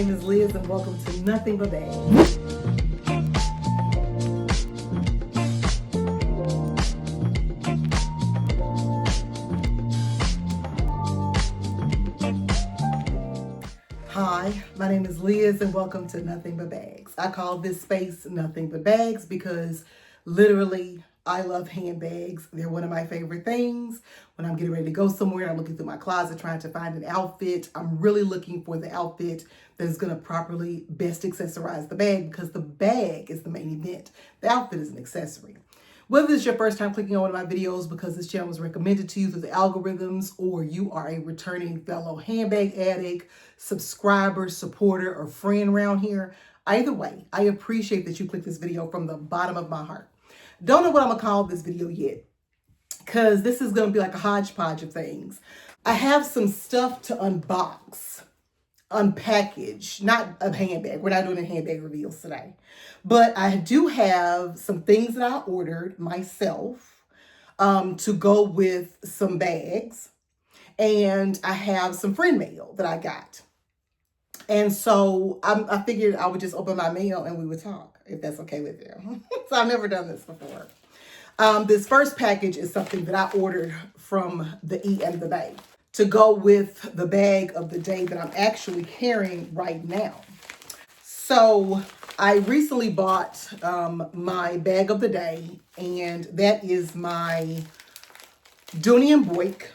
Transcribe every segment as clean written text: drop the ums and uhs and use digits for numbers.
name is Liz and welcome to Nothing But Bags. Hi, my name is Liz and welcome to Nothing But Bags. I call this space Nothing But Bags because literally I love handbags. They're one of my favorite things. When I'm getting ready to go somewhere, I'm looking through my closet trying to find an outfit. I'm really looking for the outfit that is going to properly best accessorize the bag because the bag is the main event. The outfit is an accessory. Whether this is your first time clicking on one of my videos because this channel was recommended to you through the algorithms, or you are a returning fellow handbag addict, subscriber, supporter, or friend around here, either way, I appreciate that you clicked this video from the bottom of my heart. Don't know what I'm going to call this video yet because this is going to be like a hodgepodge of things. I have some stuff to unbox, unpackage, not a handbag. We're not doing a handbag reveals today. But I do have some things that I ordered myself to go with some bags. And I have some friend mail that I got. And so I figured I would just open my mail and we would talk, if that's okay with you. So I've never done this before. This first package is something that I ordered from the E and the Bay to go with the bag of the day that I'm actually carrying right now. So I recently bought my bag of the day, and that is my Dooney Bourke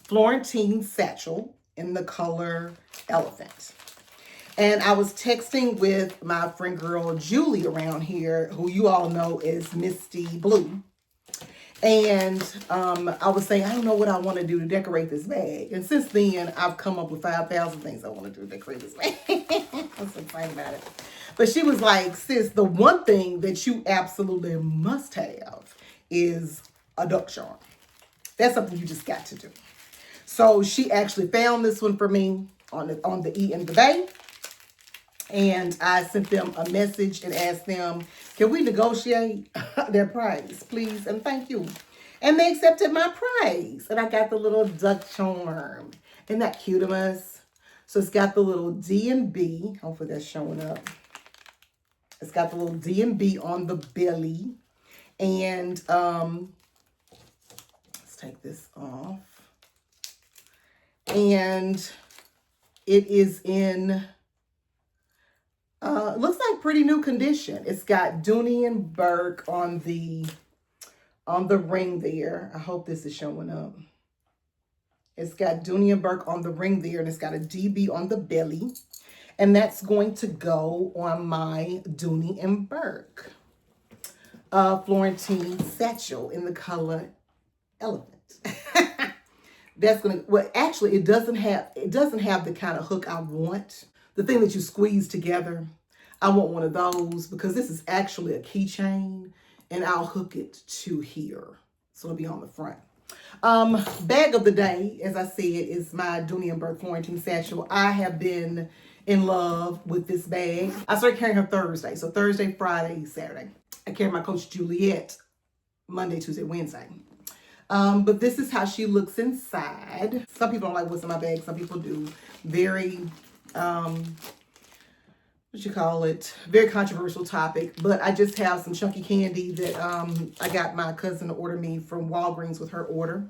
Florentine satchel in the color Elephant. And I was texting with my friend girl Julie around here, who you all know as Misty Blue. And I was saying, I don't know what I want to do to decorate this bag. And since then, I've come up with 5,000 things I want to do to decorate this bag. I'm so excited about it. But she was like, sis, the one thing that you absolutely must have is a duck charm. That's something you just got to do. So she actually found this one for me on the E and the Bay. And I sent them a message and asked them, can we negotiate their price, please? And thank you. And they accepted my price. And I got the little duck charm. Isn't that cute of us? So it's got the little D and B. Hopefully that's showing up. It's got the little D and B on the belly. And let's take this off. And it is in... it looks like pretty new condition. It's got Dooney Bourke on the ring there. I hope this is showing up. It's got Dooney Bourke on the ring there, and it's got a DB on the belly. And that's going to go on my Dooney Bourke Florentine satchel in the color Elephant. That's gonna, well, actually it doesn't have the kind of hook I want. The thing that you squeeze together, I want one of those because this is actually a keychain and I'll hook it to here. So it'll be on the front. Bag of the day, as I said, is my Dooney Bourke Florentine satchel. I have been in love with this bag. I started carrying her Thursday. So Thursday, Friday, Saturday. I carry my Coach Juliet Monday, Tuesday, Wednesday. But this is how she looks inside. Some people don't like what's in my bag. Some people do. Very... very controversial topic, but I just have some chunky candy that I got my cousin to order me from Walgreens with her order.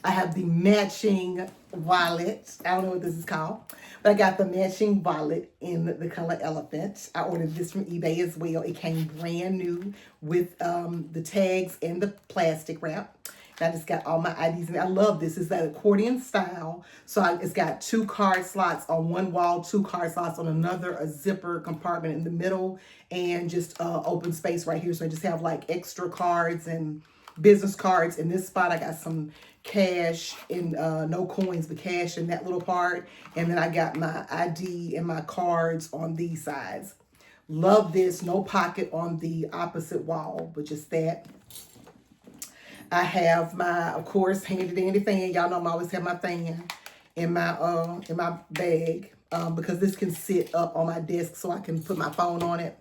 I have the matching wallet. I don't know what this is called, but I got the matching wallet in the color Elephant. I ordered this from eBay as well. It came brand new with the tags and the plastic wrap. I just got all my IDs in. I love this. It's that accordion style. So it's got 2 card slots on one wall, 2 card slots on another, a zipper compartment in the middle, and just open space right here. So I just have like extra cards and business cards. In this spot, I got some cash and no coins, but cash in that little part. And then I got my ID and my cards on these sides. Love this. No pocket on the opposite wall, but just that. I have my, of course, handy dandy fan. Y'all know I always have my fan in my bag because this can sit up on my desk so I can put my phone on it.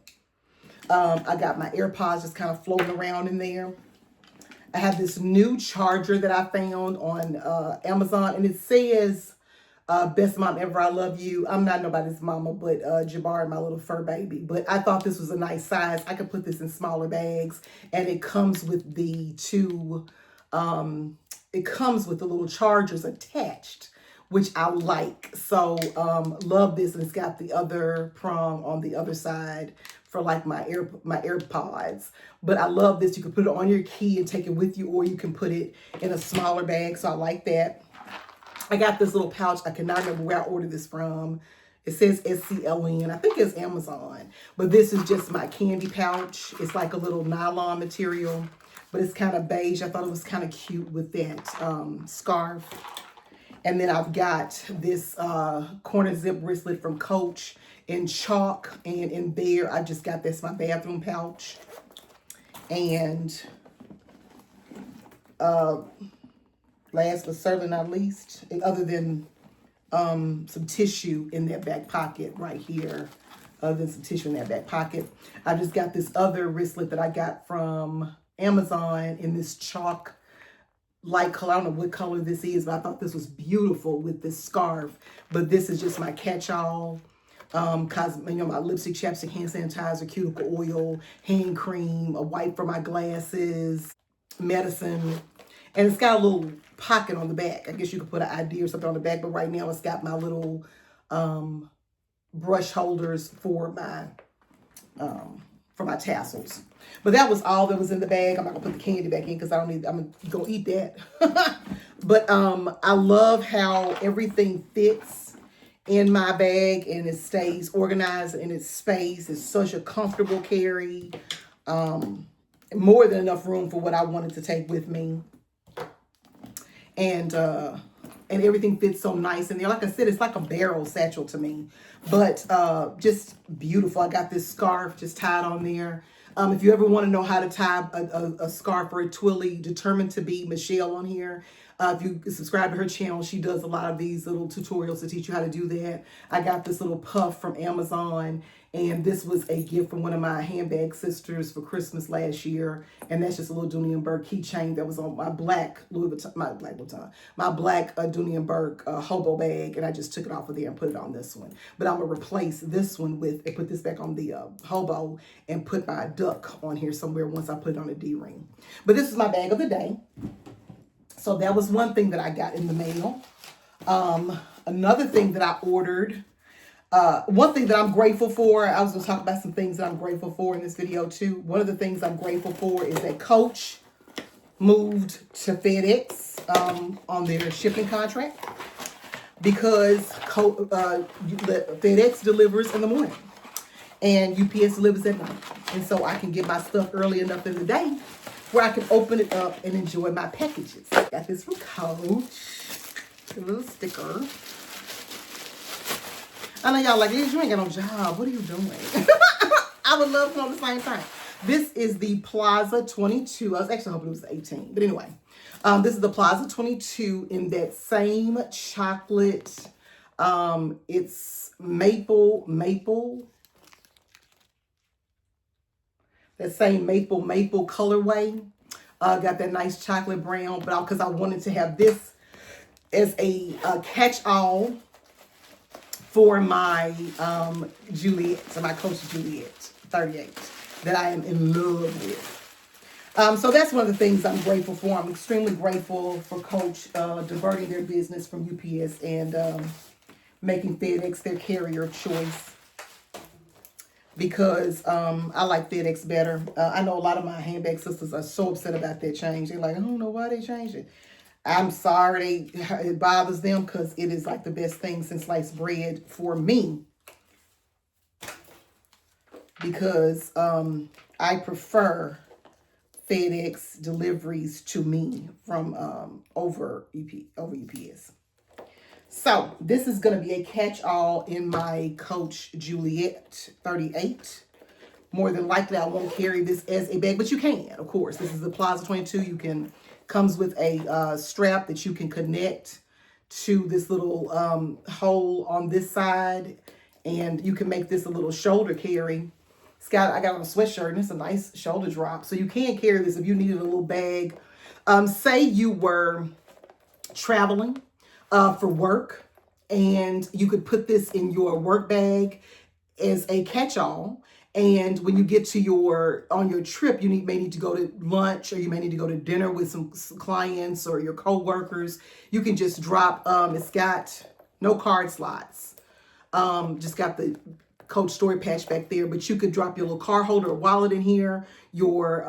I got my AirPods just kind of floating around in there. I have this new charger that I found on Amazon, and it says Best mom ever, I love you. I'm not nobody's mama, but Jabari, my little fur baby. But I thought this was a nice size. I could put this in smaller bags, and it comes with the two, it comes with the little chargers attached, which I like. So love this, and it's got the other prong on the other side for like my AirPods. But I love this. You can put it on your key and take it with you, or you can put it in a smaller bag. So I like that. I got this little pouch. I cannot remember where I ordered this from. It says SCLN. I think it's Amazon. But this is just my candy pouch. It's like a little nylon material, but it's kind of beige. I thought it was kind of cute with that scarf. And then I've got this corner zip wristlet from Coach in chalk and in bear. I just got this, my bathroom pouch. And last but certainly not least, other than some tissue in that back pocket right here, other than some tissue in that back pocket, I just got this other wristlet that I got from Amazon in this chalk light color. I don't know what color this is, but I thought this was beautiful with this scarf. But this is just my catch-all. My lipstick, chapstick, hand sanitizer, cuticle oil, hand cream, a wipe for my glasses, medicine. And it's got a little pocket on the back. I guess you could put an ID or something on the back, but right now it's got my little brush holders for my tassels. But that was all that was in the bag. I'm not gonna put the candy back in because I'm gonna eat that. But I love how everything fits in my bag and it stays organized in its space. It's such a comfortable carry. More than enough room for what I wanted to take with me. And everything fits so nice in there. Like I said, it's like a barrel satchel to me, but just beautiful. I got this scarf just tied on there. If you ever want to know how to tie a scarf or a twilly, Determined to Be Michelle on here. If you subscribe to her channel, she does a lot of these little tutorials to teach you how to do that. I got this little puff from Amazon, and this was a gift from one of my handbag sisters for Christmas last year. And that's just a little Dooney Bourke keychain that was on my black Dooney Bourke hobo bag, and I just took it off of there and put it on this one. But I'm gonna replace this one with and put this back on the hobo and put my duck on here somewhere once I put it on a D-ring. But this is my bag of the day. So that was one thing that I got in the mail. Another thing that I ordered. One thing that I'm grateful for, I was going to talk about some things that I'm grateful for in this video too. One of the things I'm grateful for is that Coach moved to FedEx on their shipping contract, because FedEx delivers in the morning and UPS delivers at night. And so I can get my stuff early enough in the day where I can open it up and enjoy my packages. Got this from Coach, a little sticker. I know y'all like, Liz, you ain't got no job. What are you doing? I would love to know the same thing. This is the Plaza 22. I was actually hoping it was 18. But anyway, this is the Plaza 22 in that same chocolate. It's maple. That same maple colorway. Got that nice chocolate brown. But because I wanted to have this as a catch-all for my Juliet, so my Coach Juliet 38 that I am in love with. So that's one of the things I'm grateful for. I'm extremely grateful for Coach diverting their business from UPS and making FedEx their carrier of choice, because I like FedEx better. I know a lot of my handbag sisters are so upset about that change. They're like, I don't know why they changed it. I'm sorry it bothers them, because it is like the best thing since sliced bread for me. Because I prefer FedEx deliveries to me from over UPS. So this is going to be a catch-all in my Coach Juliet 38. More than likely, I won't carry this as a bag, but you can, of course. This is the Plaza 22. You can. Comes with a strap that you can connect to this little hole on this side, and you can make this a little shoulder carry. I got on a sweatshirt, and it's a nice shoulder drop, so you can carry this if you needed a little bag. Say you were traveling for work And you could put this in your work bag as a catch-all. And when you get to on your trip, you may need to go to lunch, or you may need to go to dinner with some clients or your co-workers. You can just drop, it's got no card slots. Just got the Coach Story patch back there, but you could drop your little car holder or wallet in here, your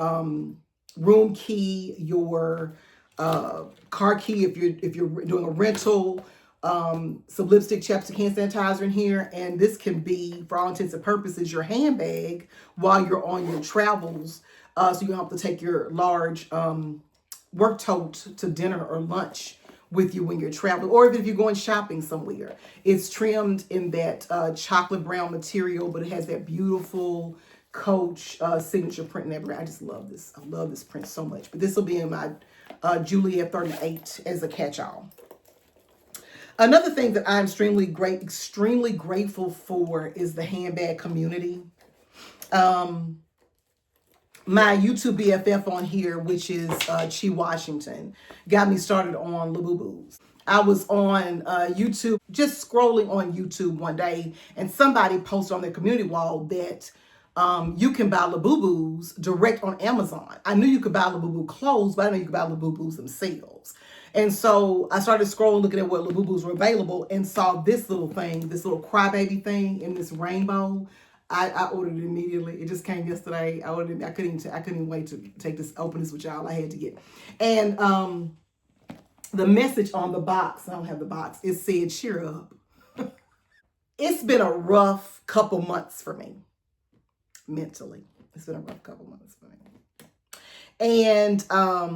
room key, your car key if you're doing a rental, some lipstick, chapstick, hand sanitizer in here. And this can be, for all intents and purposes, your handbag while you're on your travels. So you don't have to take your large work tote to dinner or lunch with you when you're traveling, or even if you're going shopping somewhere. It's trimmed in that chocolate brown material, but it has that beautiful Coach signature print and everything. I just love this. I love this print so much. But this will be in my Juliet 38 as a catch-all. Another thing that I'm extremely grateful for is the handbag community. My YouTube BFF on here, which is Chi Washington, got me started on Labubu's. I was on YouTube, just scrolling on YouTube one day, and somebody posted on their community wall that you can buy Labubu's direct on Amazon. I knew you could buy Labubu clothes, but I didn't know you could buy Labubu's themselves. And so I started scrolling, looking at what Labubu's were available, and saw this little thing, this little crybaby thing in this rainbow. I ordered it immediately. It just came yesterday. I ordered it. I couldn't even wait to take this, open this with y'all. I had to get. And the message on the box, I don't have the box, it said, cheer up. It's been a rough couple months for me. Mentally. It's been a rough couple months for me. And I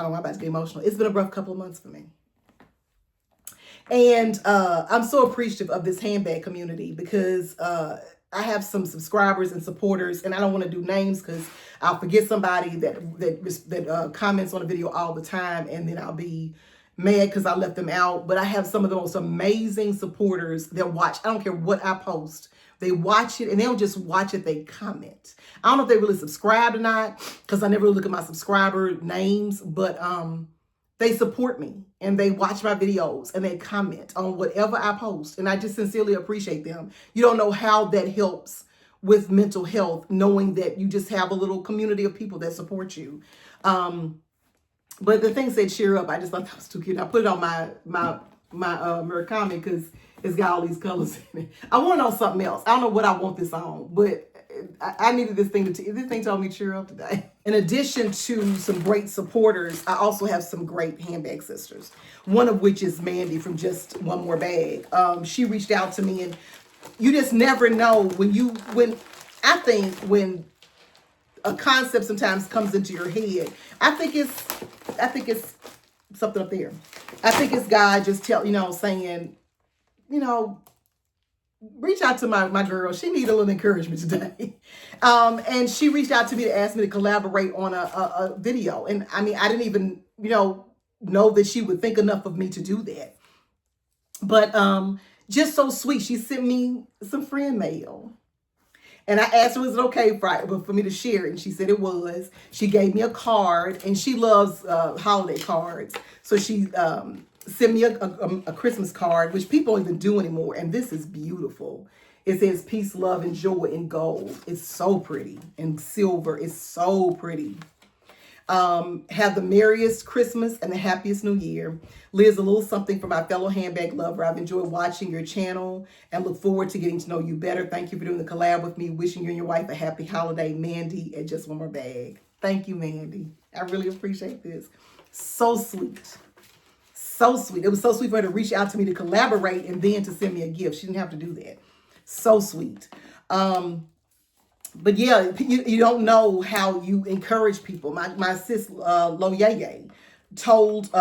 don't know, I'm about to be emotional. It's been a rough couple of months for me. And I'm so appreciative of this handbag community because I have some subscribers and supporters, and I don't want to do names because I'll forget somebody that comments on a video all the time, and then I'll be mad because I left them out. But I have some of the most amazing supporters that watch. I don't care what I post. They watch it, and they don't just watch it, they comment. I don't know if they really subscribe or not because I never look at my subscriber names, but they support me and they watch my videos and they comment on whatever I post. And I just sincerely appreciate them. You don't know how that helps with mental health, knowing that you just have a little community of people that support you. But the thing said, cheer up. I just thought that was too cute. I put it on my Murakami because it's got all these colors in it. I want it on something else. I don't know what I want this on, but I needed this thing this thing told me cheer up today. In addition to some great supporters, I also have some great handbag sisters. One of which is Mandy from Just One More Bag. She reached out to me, and you just never know when a concept sometimes comes into your head. I think it's something up there. I think it's God just saying, reach out to my girl. She needs a little encouragement today. And she reached out to me to ask me to collaborate on a video. And I mean, I didn't even, know that she would think enough of me to do that. But just so sweet. She sent me some friend mail. And I asked her, was it okay for me to share it? And she said it was. She gave me a card, and she loves holiday cards. So she sent me a Christmas card, which people don't even do anymore. And this is beautiful. It says peace, love, and joy in gold. It's so pretty. And silver is so pretty. Have the merriest Christmas and the happiest New Year. Liz, a little something for my fellow handbag lover. I've enjoyed watching your channel and look forward to getting to know you better. Thank you for doing the collab with me. Wishing you and your wife a happy holiday. Mandy at Just One More Bag. Thank you, Mandy. I really appreciate this. So sweet. So sweet. It was so sweet for her to reach out to me to collaborate and then to send me a gift. She didn't have to do that. So sweet. But yeah, you don't know how you encourage people. My sis, Lo Yeye, told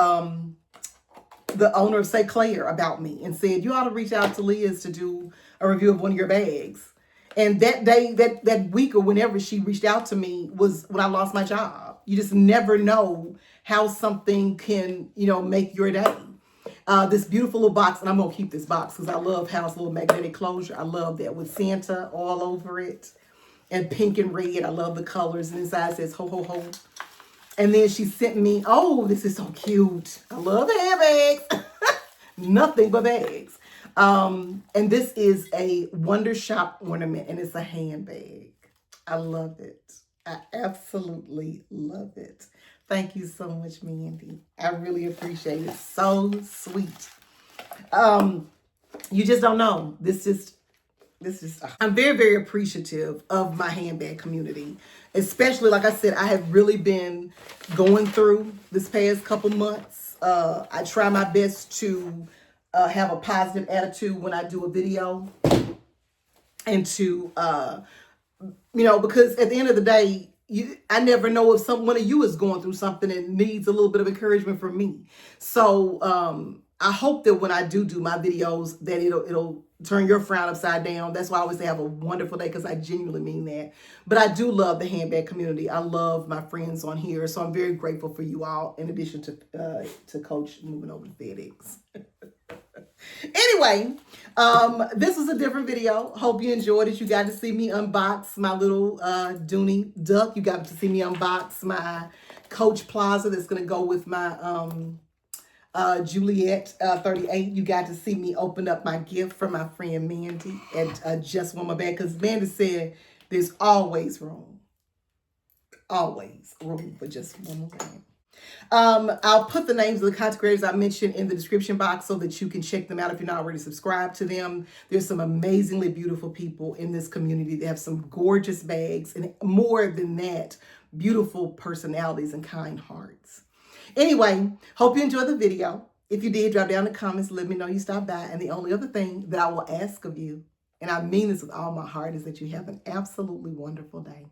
the owner of Say Claire about me and said, you ought to reach out to Liz to do a review of one of your bags. And that day, that week or whenever she reached out to me was when I lost my job. You just never know how something can, make your day. This beautiful little box, and I'm going to keep this box because I love how it's a little magnetic closure. I love that with Santa all over it. And pink and red. I love the colors. And inside it says ho, ho, ho. And then she sent me, oh, this is so cute. I love handbags. nothing but bags. And this is a Wonder Shop ornament, and it's a handbag. I love it. I absolutely love it. Thank you so much, Mandy. I really appreciate it. So sweet. You just don't know. I'm very, very appreciative of my handbag community. Especially, like I said, I have really been going through this past couple months. I try my best to have a positive attitude when I do a video, and to because at the end of the day, I never know if one of you is going through something and needs a little bit of encouragement from me. So I hope that when I do my videos, that it'll turn your frown upside down. That's why I always say have a wonderful day, because I genuinely mean that. But I do love the handbag community. I love my friends on here, so I'm very grateful for you all. In addition to Coach moving over to FedEx. Anyway, this was a different video. Hope you enjoyed it. You got to see me unbox my little Dooney Duck. You got to see me unbox my Coach Plaza that's going to go with my Juliet 38. You got to see me open up my gift from my friend Mandy at Just One More Bag, because Mandy said there's always room for just one more bag. I'll put the names of the content creators I mentioned in the description box so that you can check them out if you're not already subscribed to them. There's some amazingly beautiful people in this community. They have some gorgeous bags, and more than that, beautiful personalities and kind hearts. Anyway, hope you enjoyed the video. If you did, drop down in the comments, let me know you stopped by. And the only other thing that I will ask of you, and I mean this with all my heart, is that you have an absolutely wonderful day.